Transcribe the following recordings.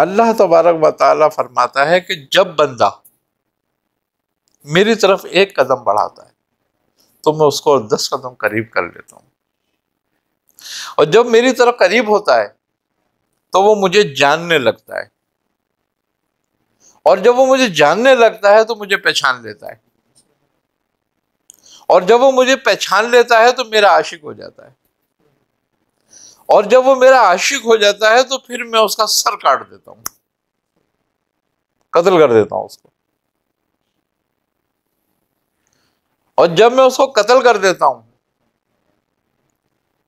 اللہ تبارک و تعالیٰ فرماتا ہے کہ جب بندہ میری طرف ایک قدم بڑھاتا ہے تو میں اس کو 10 قدم قریب کر لیتا ہوں، اور جب میری طرف قریب ہوتا ہے تو وہ مجھے جاننے لگتا ہے، اور جب وہ مجھے جاننے لگتا ہے تو مجھے پہچان لیتا ہے، اور جب وہ مجھے پہچان لیتا ہے تو میرا عاشق ہو جاتا ہے، اور جب وہ میرا عاشق ہو جاتا ہے تو پھر میں اس کا سر کاٹ دیتا ہوں، قتل کر دیتا ہوں اس کو، اور جب میں اس کو قتل کر دیتا ہوں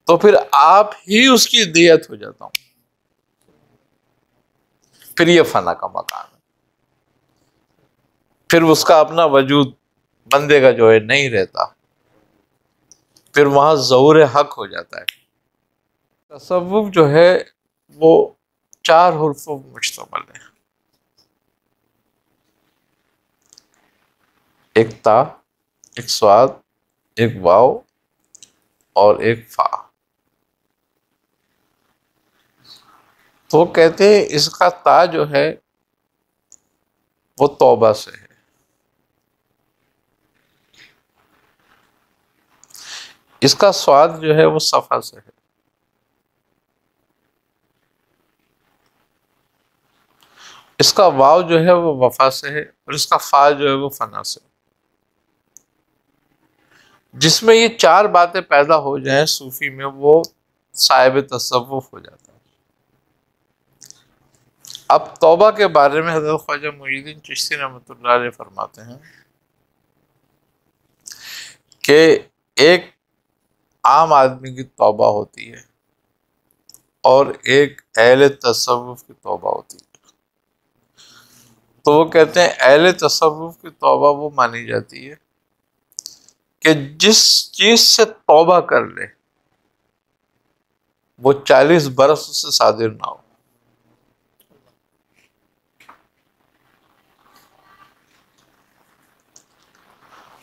تو پھر آپ ہی اس کی دیت ہو جاتا ہوں، پھر یہ فنا کا مقام ہے، پھر اس کا اپنا وجود بندے کا جو ہے نہیں رہتا، پھر وہاں ظہور حق ہو جاتا ہے۔ تصوف جو ہے وہ 4 حروفوں پر مشتمل ہے، ایک تا، ایک صاد، ایک واو اور ایک فا۔ تو کہتے ہیں اس کا تا جو ہے وہ توبہ سے ہے، اس کا صاد جو ہے وہ صفا سے ہے، اس کا واو جو ہے وہ وفا سے ہے، اور اس کا فا جو ہے وہ فنا سے ہے۔ جس میں یہ 4 باتیں پیدا ہو جائیں صوفی میں، وہ صاحب تصوف ہو جاتا ہے۔ اب توبہ کے بارے میں حضرت خواجہ معین الدین چشتی رحمۃ اللہ علیہ فرماتے ہیں کہ ایک عام آدمی کی توبہ ہوتی ہے اور ایک اہل تصوف کی توبہ ہوتی ہے۔ تو وہ کہتے ہیں اہل تصوف کی توبہ وہ مانی جاتی ہے کہ جس چیز سے توبہ کر لے وہ 40 برس اس سے صادر نہ ہو۔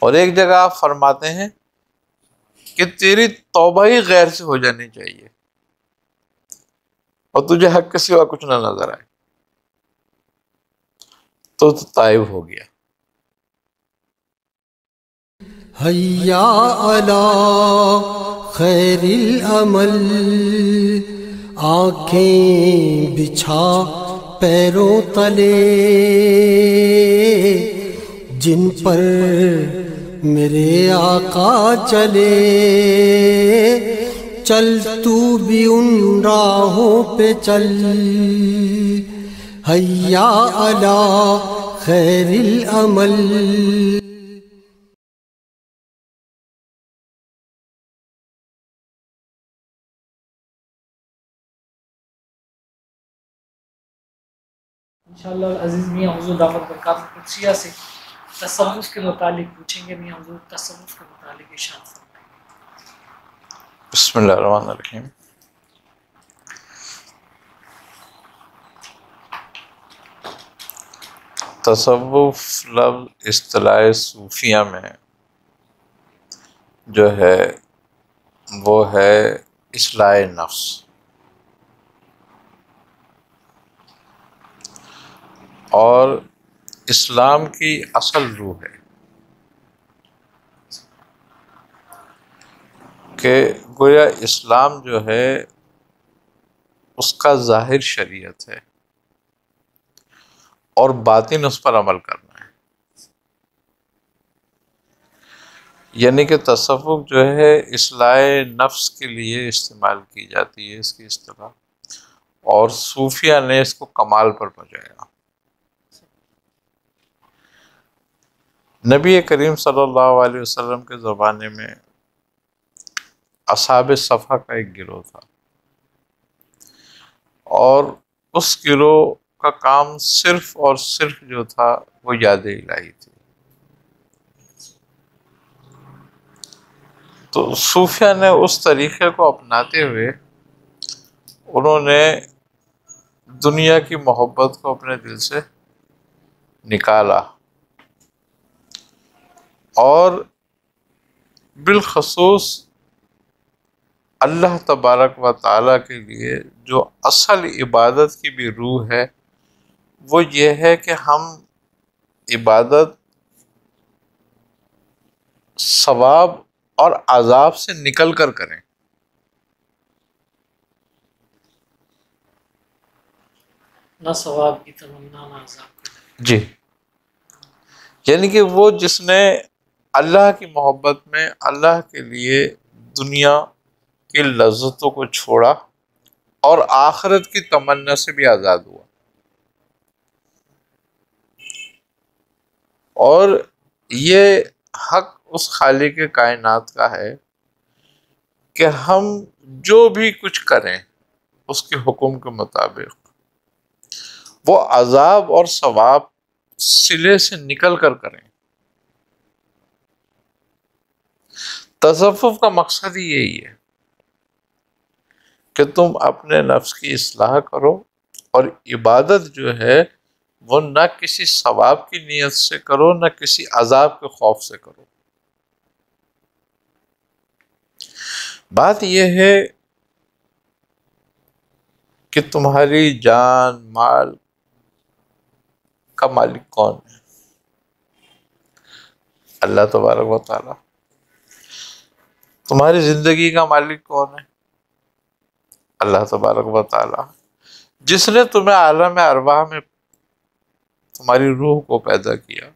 اور ایک جگہ آپ فرماتے ہیں کہ تیری توبہ ہی غیر سے ہو جانی چاہیے اور تجھے حق کے سوا کچھ نہ نظر آئے تو تائب ہو گیا۔ حیا علی خیر العمل، آنکھیں بچھا پیروں تلے، جن پر میرے آقا چلے، چل تو بھی ان راہوں پہ چل، حیا علی خیر العمل۔ انشاءاللہ عزیز میاں حضور دعوت برکات قدسیہ سے تصوف کے متعلق پوچھیں گے۔ میاں حضور تصوف کے متعلق ارشاد فرمائیں۔ بسم اللہ الرحمن الرحیم۔ تصوف لفظ اصطلاح صوفیہ میں جو ہے وہ ہے اصلاح نفس، اور اسلام کی اصل روح ہے کہ گویا اسلام جو ہے اس کا ظاہر شریعت ہے اور باطن اس پر عمل کرنا ہے۔ یعنی کہ تصوف جو ہے اصلاح نفس کے لیے استعمال کی جاتی ہے اس کی اصطلاح، اور صوفیہ نے اس کو کمال پر پہنچایا۔ نبی کریم صلی اللہ علیہ وسلم کے زمانے میں اصحاب صفا کا ایک گروہ تھا، اور اس گروہ کا کام صرف اور صرف جو تھا وہ یاد الہی تھی۔ تو صوفیہ نے اس طریقے کو اپناتے ہوئے انہوں نے دنیا کی محبت کو اپنے دل سے نکالا، اور بالخصوص اللہ تبارک و تعالیٰ کے لیے جو اصل عبادت کی بھی روح ہے وہ یہ ہے کہ ہم عبادت ثواب اور عذاب سے نکل کر کریں. نہ ثواب کی تمنا نہ عذاب کی. جی، یعنی کہ وہ جس نے اللہ کی محبت میں اللہ کے لیے دنیا کی لذتوں کو چھوڑا اور آخرت کی تمنا سے بھی آزاد ہوا. اور یہ حق اس خالق کائنات کا ہے کہ ہم جو بھی کچھ کریں اس کے حکم کے مطابق وہ عذاب اور ثواب صلے سے نکل کر کریں. تصوف کا مقصد ہی یہی ہے کہ تم اپنے نفس کی اصلاح کرو اور عبادت جو ہے وہ نہ کسی ثواب کی نیت سے کرو نہ کسی عذاب کے خوف سے کرو. بات یہ ہے کہ تمہاری جان مال کا مالک کون ہے؟ اللہ تبارک و تعالی. تمہاری زندگی کا مالک کون ہے؟ اللہ تبارک و تعالی. جس نے تمہیں عالم ارواح میں تمہاری روح کو پیدا کیا،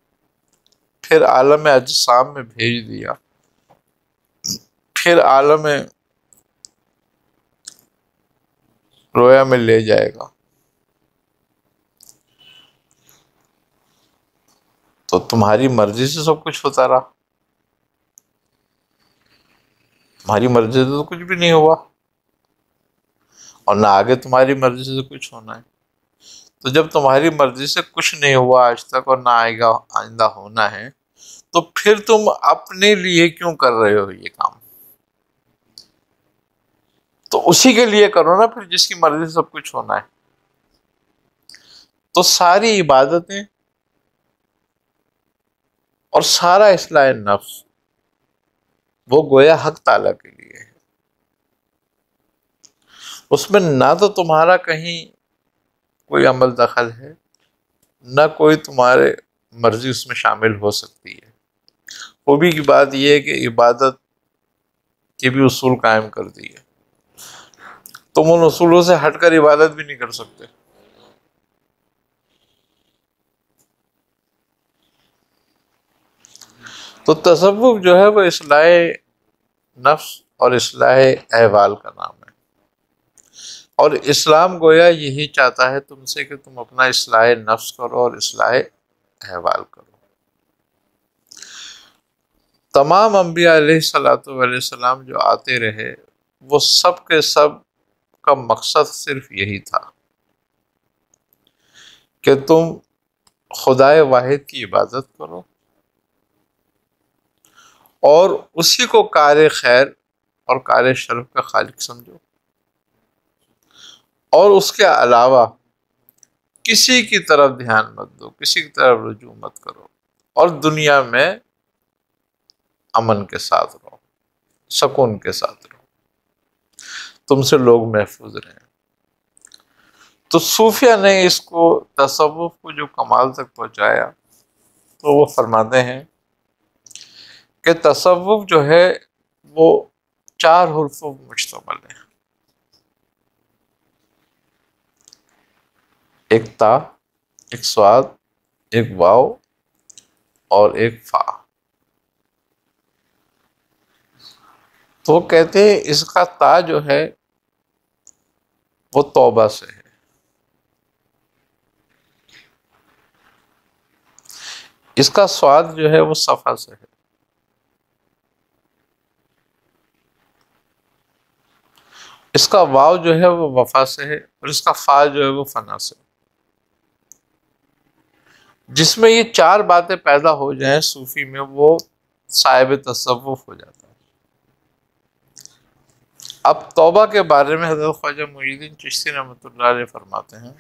پھر عالم اجسام میں بھیج دیا، پھر عالم رویا میں لے جائے گا. تو تمہاری مرضی سے سب کچھ ہوتا رہا. تمہاری مرضی سے تو کچھ بھی نہیں ہوا اور نہ آگے تمہاری مرضی سے کچھ ہونا ہے. تو جب تمہاری مرضی سے کچھ نہیں ہوا آج تک اور نہ آئے گا آئندہ ہونا ہے، تو پھر تم اپنے لیے کیوں کر رہے ہو یہ کام؟ تو اسی کے لیے کرو نا پھر جس کی مرضی سے سب کچھ ہونا ہے. تو ساری عبادتیں اور سارا اصلاح نفس وہ گویا حق تعالیٰ کے لیے ہے. اس میں نہ تو تمہارا کہیں کوئی عمل دخل ہے، نہ کوئی تمہارے مرضی اس میں شامل ہو سکتی ہے. خوبی کی بات یہ ہے کہ عبادت کے بھی اصول قائم کر دی ہے. تم ان اصولوں سے ہٹ کر عبادت بھی نہیں کر سکتے. تو تصوف جو ہے وہ اصلاح نفس اور اصلاح احوال کا نام ہے. اور اسلام گویا یہی چاہتا ہے تم سے کہ تم اپنا اصلاح نفس کرو اور اصلاح احوال کرو. تمام انبیاء علیہ الصلوۃ والسلام جو آتے رہے وہ سب کے سب کا مقصد صرف یہی تھا کہ تم خدائے واحد کی عبادت کرو اور اسی کو کار خیر اور کار شرف کا خالق سمجھو، اور اس کے علاوہ کسی کی طرف دھیان مت دو، کسی کی طرف رجوع مت کرو، اور دنیا میں امن کے ساتھ رہو، سکون کے ساتھ رہو، تم سے لوگ محفوظ رہیں. تو صوفیہ نے اس کو تصوف کو جو کمال تک پہنچایا تو وہ فرماتے ہیں کہ تصوف جو ہے وہ 4 حروفوں پر مشتمل ہے. ایک تا، ایک صاد، ایک واو اور ایک فا. تو وہ کہتے ہیں اس کا تا جو ہے وہ توبہ سے ہے، اس کا صاد جو ہے وہ صفا سے ہے، اس کا واو جو ہے وہ وفا سے ہے، اور اس کا فا جو ہے وہ فنا سے. جس میں یہ 4 باتیں پیدا ہو جائیں صوفی میں وہ صاحب تصوف ہو جاتا ہے. اب توبہ کے بارے میں حضرت خواجہ معین الدین چشتی رحمۃ اللہ علیہ فرماتے ہیں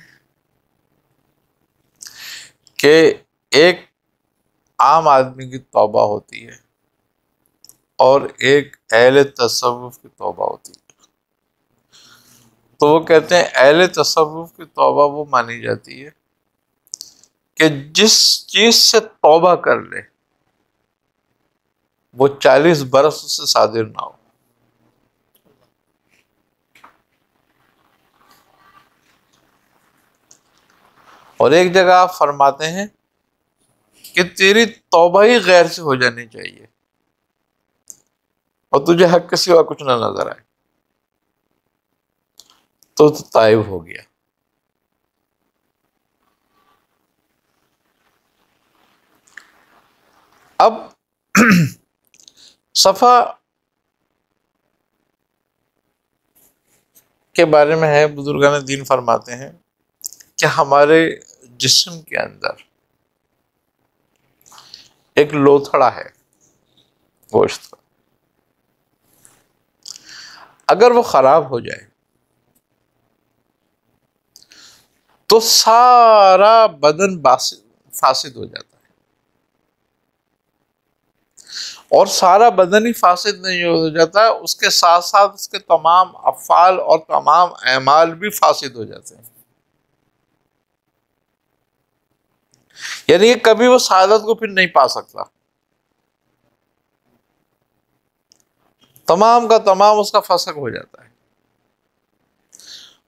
کہ ایک عام آدمی کی توبہ ہوتی ہے اور ایک اہل تصوف کی توبہ ہوتی ہے. تو وہ کہتے ہیں اہل تصوف کی توبہ وہ مانی جاتی ہے کہ جس چیز سے توبہ کر لے وہ 40 برس اس سے صادر نہ ہو. اور ایک جگہ آپ فرماتے ہیں کہ تیری توبہ ہی غیر سے ہو جانی چاہیے اور تجھے حق کے سوا کچھ نہ نظر آئے تو تائب ہو گیا. اب صفا کے بارے میں ہے، بزرگان دین فرماتے ہیں کہ ہمارے جسم کے اندر ایک لوتھڑا ہے گوشت کا، اگر وہ خراب ہو جائے تو سارا بدن فاسد ہو جاتا ہے. اور سارا بدن ہی فاسد نہیں ہو جاتا، اس کے ساتھ ساتھ اس کے تمام افعال اور تمام اعمال بھی فاسد ہو جاتے ہیں. یعنی کہ کبھی وہ سعادت کو پھر نہیں پا سکتا، تمام کا تمام اس کا فسق ہو جاتا ہے.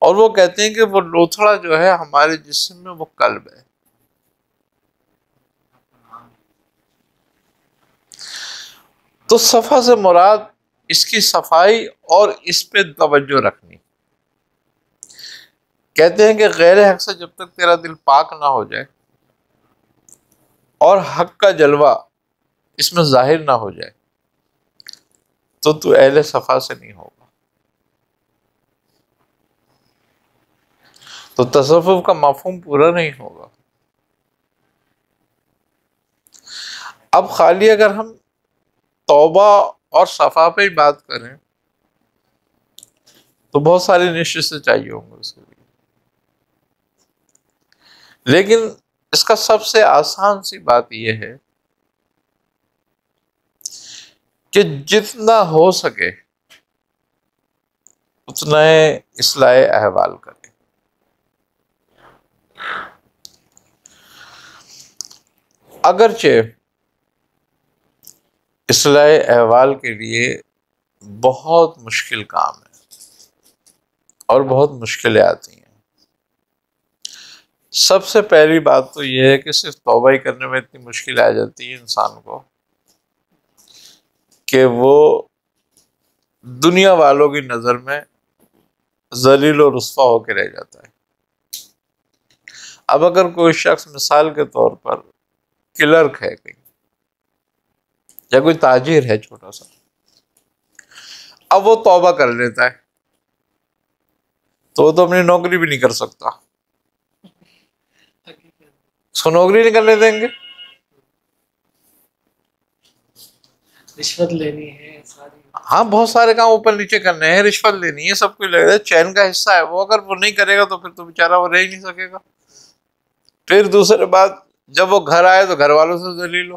اور وہ کہتے ہیں کہ وہ لوتھڑا جو ہے ہمارے جسم میں وہ قلب ہے. تو صفا سے مراد اس کی صفائی اور اس پہ توجہ رکھنی. کہتے ہیں کہ غیر حق سے جب تک تیرا دل پاک نہ ہو جائے اور حق کا جلوہ اس میں ظاہر نہ ہو جائے تو اہل صفا سے نہیں ہوگا. تو تصوف کا مفہوم پورا نہیں ہوگا. اب خالی اگر ہم توبہ اور صفا پہ ہی بات کریں تو بہت ساری نشستیں چاہیے ہوں گے اس کے لیے، لیکن اس کا سب سے آسان سی بات یہ ہے کہ جتنا ہو سکے اتنا اصلاح احوال کریں. اگرچہ اصلاح احوال کے لیے بہت مشکل کام ہے اور بہت مشکلیں آتی ہیں. سب سے پہلی بات تو یہ ہے کہ صرف توبہ ہی کرنے میں اتنی مشکل آ جاتی ہے انسان کو کہ وہ دنیا والوں کی نظر میں ذلیل و رسوا ہو کے رہ جاتا ہے. اب اگر کوئی شخص مثال کے طور پر کلرک ہے کہیں یا کوئی تاجر ہے چھوٹا سا، اب وہ توبہ کر لیتا ہے تو وہ تو اپنی نوکری بھی نہیں کر سکتا، اس کو نوکری نہیں کرنے دیں گے. رشوت لینی ہے ساری، ہاں بہت سارے کام اوپر نیچے کرنے ہیں، رشوت لینی ہے، سب کچھ لگ رہا ہے، چین کا حصہ ہے وہ. اگر وہ نہیں کرے گا تو پھر تو بیچارہ وہ رہ ہی نہیں سکے گا. پھر دوسرے بات، جب وہ گھر آئے تو گھر والوں سے ذلیل ہو،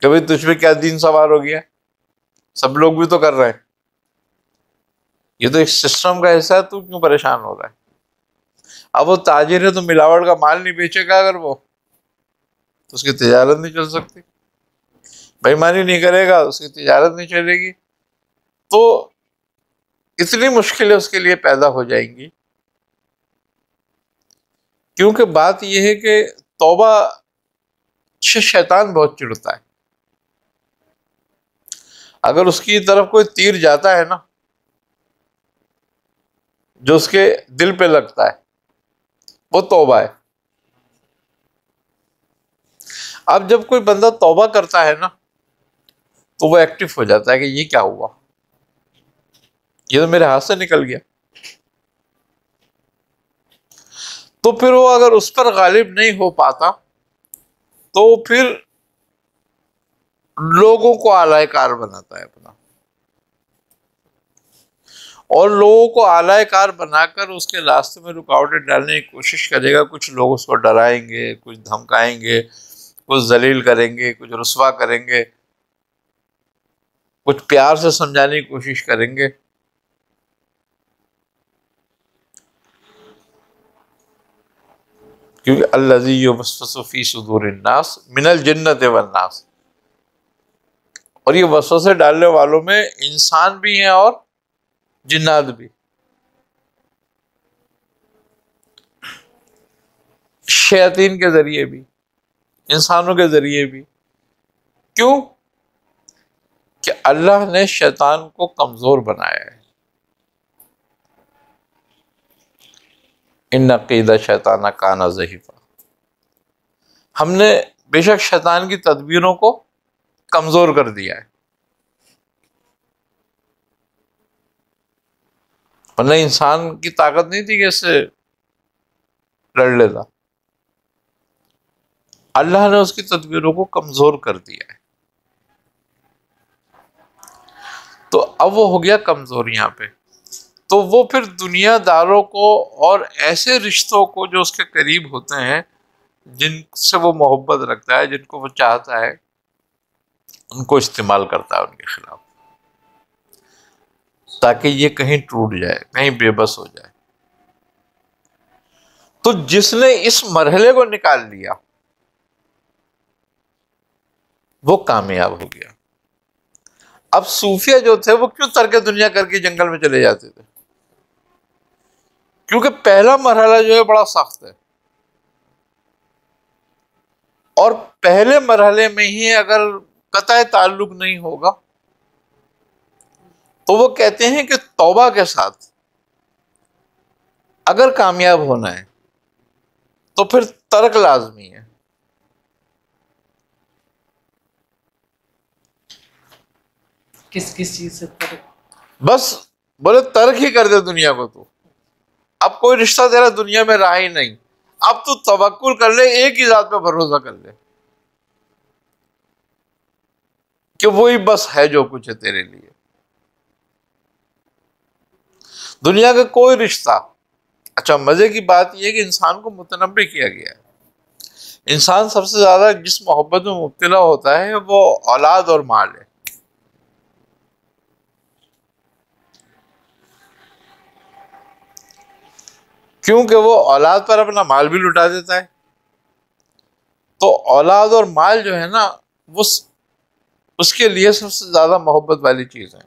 کبھی تجھ پہ کیا دین سوار ہو گیا، سب لوگ بھی تو کر رہے ہیں، یہ تو ایک سسٹم کا حصہ ہے، تو کیوں پریشان ہو رہا ہے. اب وہ تاجر ہے تو ملاوٹ کا مال نہیں بیچے گا، اگر وہ تو اس کی تجارت نہیں چل سکتی. بےایمانی نہیں کرے گا اس کی تجارت نہیں چلے گی. تو اتنی مشکلیں اس کے لیے پیدا ہو جائیں گی، کیونکہ بات یہ ہے کہ توبہ سے شیطان بہت چڑھتا ہے. اگر اس کی طرف کوئی تیر جاتا ہے نا جو اس کے دل پہ لگتا ہے وہ توبہ ہے. اب جب کوئی بندہ توبہ کرتا ہے نا تو وہ ایکٹیو ہو جاتا ہے کہ یہ کیا ہوا، یہ تو میرے ہاتھ سے نکل گیا. تو پھر وہ اگر اس پر غالب نہیں ہو پاتا تو پھر لوگوں کو اعلی کار بناتا ہے اپنا، اور لوگوں کو اعلی کار بنا کر اس کے راستے میں رکاوٹیں ڈالنے کی کوشش کرے گا. کچھ لوگ اس کو ڈرائیں گے، کچھ دھمکائیں گے، کچھ ذلیل کریں گے، کچھ رسوا کریں گے، کچھ پیار سے سمجھانے کی کوشش کریں گے. کیونکہ الذی یوسوس فی صدور الناس من الجنۃ والناس، اور یہ وسوسے ڈالنے والوں میں انسان بھی ہیں اور جنات بھی، شیاطین کے ذریعے بھی، انسانوں کے ذریعے بھی۔ کیوں؟ کہ اللہ نے شیطان کو کمزور بنایا ہے۔ ان کید شیطان کان ضعیفا، ہم نے بے شک شیطان کی تدبیروں کو کمزور کر دیا ہے، ورنہ انسان کی طاقت نہیں تھی کہ اس سے لڑ لیتا، اللہ نے اس کی تدبیروں کو کمزور کر دیا ہے۔ تو اب وہ ہو گیا کمزور یہاں پہ، تو وہ پھر دنیا داروں کو اور ایسے رشتوں کو جو اس کے قریب ہوتے ہیں، جن سے وہ محبت رکھتا ہے، جن کو وہ چاہتا ہے، ان کو استعمال کرتا ہے ان کے خلاف، تاکہ یہ کہیں ٹوٹ جائے، کہیں بے بس ہو جائے۔ تو جس نے اس مرحلے کو نکال لیا وہ کامیاب ہو گیا۔ اب صوفیہ جو تھے وہ کیوں ترک دنیا کر کے جنگل میں چلے جاتے تھے؟ کیونکہ پہلا مرحلہ جو ہے بڑا سخت ہے، اور پہلے مرحلے میں ہی اگر قطع تعلق نہیں ہوگا تو وہ کہتے ہیں کہ توبہ کے ساتھ اگر کامیاب ہونا ہے تو پھر ترک لازمی ہے۔ کس چیز سے ترک؟ بس بولے ترک ہی کر دے دنیا کو، تو اب کوئی رشتہ تیرا دنیا میں رہا ہی نہیں، اب تو توکل کر لے، ایک ہی ذات پہ بھروسہ کر لے کہ وہی بس ہے جو کچھ ہے تیرے لیے۔ دنیا کا کوئی رشتہ، اچھا مزے کی بات یہ ہے کہ انسان کو متنبع کیا گیا ہے، انسان سب سے زیادہ جس محبت میں مبتلا ہوتا ہے وہ اولاد اور مال ہے۔ کیونکہ وہ اولاد پر اپنا مال بھی لٹا دیتا ہے، تو اولاد اور مال جو ہے نا وہ اس کے لیے سب سے زیادہ محبت والی چیز ہے۔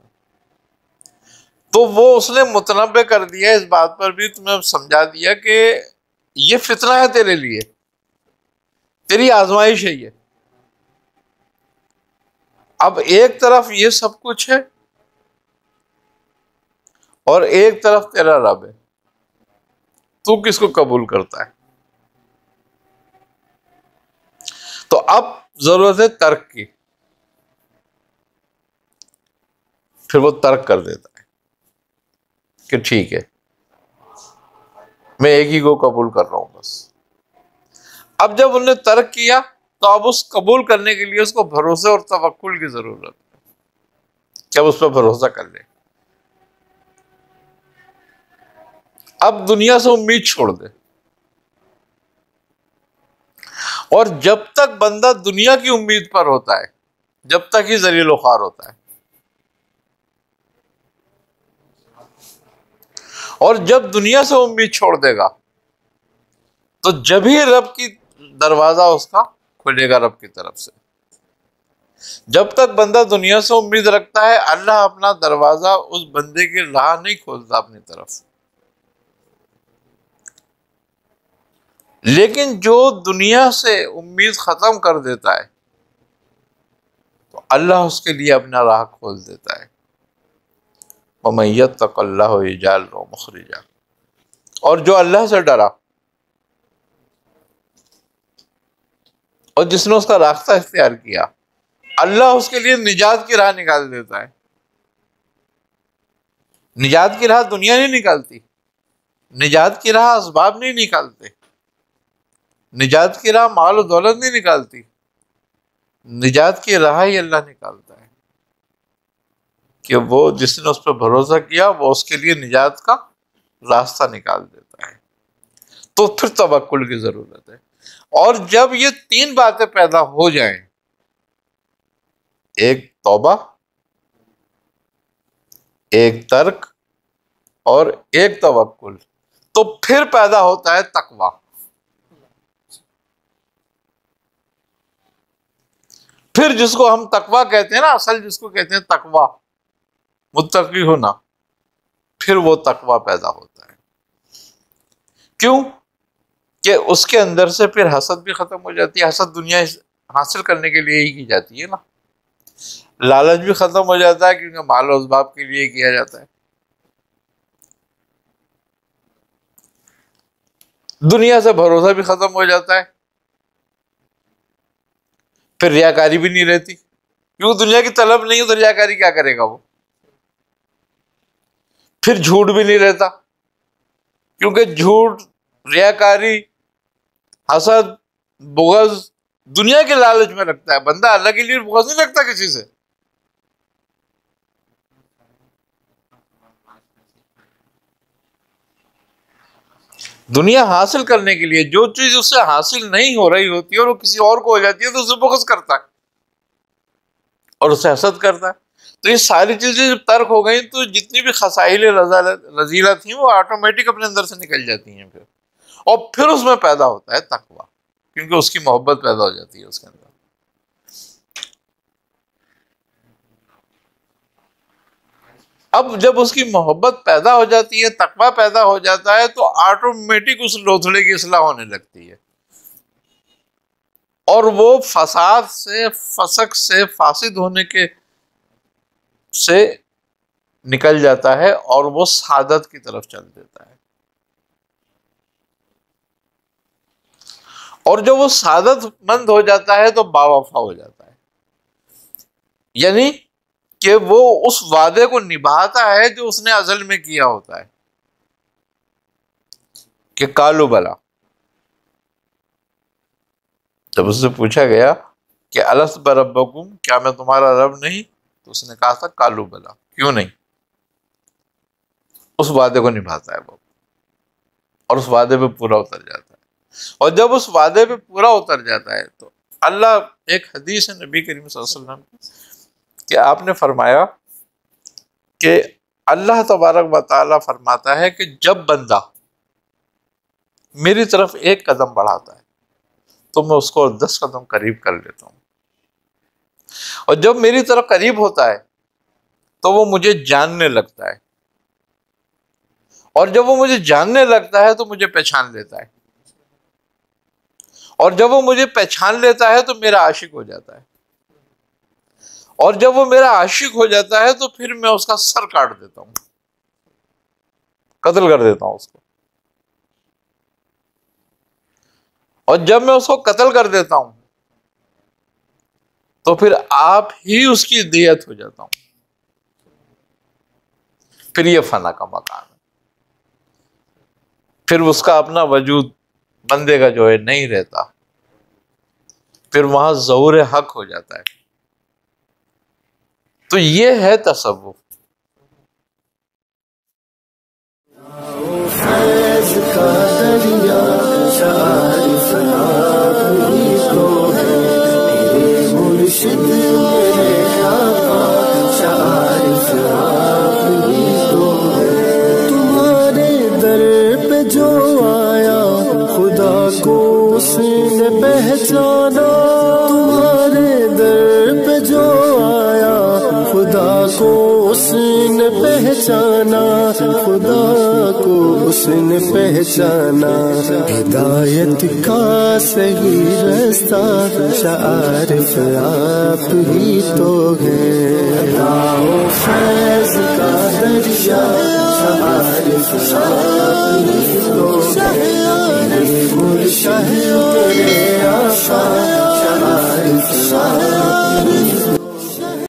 تو وہ اس نے متنبع کر دیا اس بات پر بھی، تمہیں سمجھا دیا کہ یہ فتنہ ہے تیرے لیے، تیری آزمائش ہے یہ۔ اب ایک طرف یہ سب کچھ ہے اور ایک طرف تیرا رب ہے، تو کس کو قبول کرتا ہے؟ تو اب ضرورت ہے ترک کی، پھر وہ ترک کر دیتا ہے کہ ٹھیک ہے میں ایک ہی کو قبول کر رہا ہوں بس۔ اب جب انہوں نے ترک کیا تو اب اس قبول کرنے کے لیے اس کو بھروسے اور توکل کی ضرورت ہے کہ اب اس پہ بھروسہ کر لے، اب دنیا سے امید چھوڑ دے۔ اور جب تک بندہ دنیا کی امید پر ہوتا ہے جب تک ہی ذلیل و خوار ہوتا ہے، اور جب دنیا سے امید چھوڑ دے گا تو جب ہی رب کی دروازہ اس کا کھلے گا رب کی طرف سے۔ جب تک بندہ دنیا سے امید رکھتا ہے اللہ اپنا دروازہ اس بندے کی راہ نہیں کھولتا اپنی طرف۔ لیکن جو دنیا سے امید ختم کر دیتا ہے تو اللہ اس کے لیے اپنا راہ کھول دیتا ہے۔ وَمَن يَتَّقِ اللَّهَ يَجْعَل لَهُ مَخْرَجًا، اور جو اللہ سے ڈرا اور جس نے اس کا راستہ اختیار کیا، اللہ اس کے لیے نجات کی راہ نکال دیتا ہے۔ نجات کی راہ دنیا نہیں نکالتی، نجات کی راہ اسباب نہیں نکالتے، نجات کی راہ مال و دولت نہیں نکالتی، نجات کی راہ ہی اللہ نکالتا ہے کہ وہ جس نے اس پہ بھروسہ کیا وہ اس کے لیے نجات کا راستہ نکال دیتا ہے۔ تو پھر توکل کی ضرورت ہے، اور جب یہ تین باتیں پیدا ہو جائیں، ایک توبہ، ایک ترک اور ایک توکل، تو پھر پیدا ہوتا ہے تقویٰ۔ پھر جس کو ہم تقویٰ کہتے ہیں نا، اصل جس کو کہتے ہیں تقویٰ، متقی ہونا، پھر وہ تقویٰ پیدا ہوتا ہے۔ کیوں کہ اس کے اندر سے پھر حسد بھی ختم ہو جاتی ہے۔ حسد دنیا حاصل کرنے کے لیے ہی کی جاتی ہے نا، لالچ بھی ختم ہو جاتا ہے کیونکہ مال و اسباب کے لیے کیا جاتا ہے۔ دنیا سے بھروسہ بھی ختم ہو جاتا ہے، پھر ریاکاری بھی نہیں رہتی، کیونکہ دنیا کی طلب نہیں ہے تو ریاکاری کیا کرے گا وہ۔ پھر جھوٹ بھی نہیں رہتا، کیونکہ جھوٹ، ریاکاری، حسد، بغض دنیا کے لالچ میں رکھتا ہے بندہ، اللہ کے لیے بغض نہیں رکھتا کسی سے۔ دنیا حاصل کرنے کے لیے جو چیز اس سے حاصل نہیں ہو رہی ہوتی ہے اور وہ کسی اور کو ہو جاتی ہے تو اسے بغض کرتا ہے اور اسے حسد کرتا ہے۔ تو یہ ساری چیزیں جب ترک ہو گئیں تو جتنی بھی خصائل رذیلہ تھیں وہ آٹومیٹک اپنے اندر سے نکل جاتی ہیں اور پھر اس میں پیدا ہوتا ہے تقویٰ، کیونکہ اس کی محبت پیدا ہو جاتی ہے اس کے اندر۔ اب جب اس کی محبت پیدا ہو جاتی ہے، تقویٰ پیدا ہو جاتا ہے، تو آٹومیٹک اس لوتھڑے کی اصلاح ہونے لگتی ہے اور وہ فساد سے، فسق سے، فاسد ہونے کے سے نکل جاتا ہے اور وہ سعادت کی طرف چل دیتا ہے۔ اور جب وہ سعادت مند ہو جاتا ہے تو باوفا ہو جاتا ہے، یعنی کہ وہ اس وعدے کو نبھاتا ہے جو اس نے ازل میں کیا ہوتا ہے کہ کالو بلا۔ جب اس سے پوچھا گیا کہ الست بربکم، کیا میں تمہارا رب نہیں، تو اس نے کہا تھا کالو بلا، کیوں نہیں۔ اس وعدے کو نبھاتا ہے وہ اور اس وعدے پہ پورا اتر جاتا ہے، اور جب اس وعدے پہ پورا اتر جاتا ہے تو اللہ، ایک حدیث ہے نبی کریم صلی اللہ علیہ وسلم کی کہ آپ نے فرمایا کہ اللہ تبارک و تعالیٰ فرماتا ہے کہ جب بندہ میری طرف ایک قدم بڑھاتا ہے تو میں اس کو 10 قدم قریب کر لیتا ہوں، اور جب میری طرف قریب ہوتا ہے تو وہ مجھے جاننے لگتا ہے، اور جب وہ مجھے جاننے لگتا ہے تو مجھے پہچان لیتا ہے، اور جب وہ مجھے پہچان لیتا ہے تو میرا عاشق ہو جاتا ہے، اور جب وہ میرا عاشق ہو جاتا ہے تو پھر میں اس کا سر کاٹ دیتا ہوں، قتل کر دیتا ہوں اس کو، اور جب میں اس کو قتل کر دیتا ہوں تو پھر آپ ہی اس کی دیت ہو جاتا ہوں، پھر یہ فنا کا مقام ہے، پھر اس کا اپنا وجود بندے کا جو ہے نہیں رہتا، پھر وہاں ظہور حق ہو جاتا ہے۔ تو یہ ہے تصوف۔ تمہارے در پہ جو آیا خدا کو اس نے پہچانا، تمہارے در پہ جو آیا خدا کو اس نے پہچانا، خدا کو اس نے پہچانا، ہدایت کا صحیح رستہ عارف آپ ہی تو ہے، فیض کا دریا عارف آپ ہی تو ہے، مرشد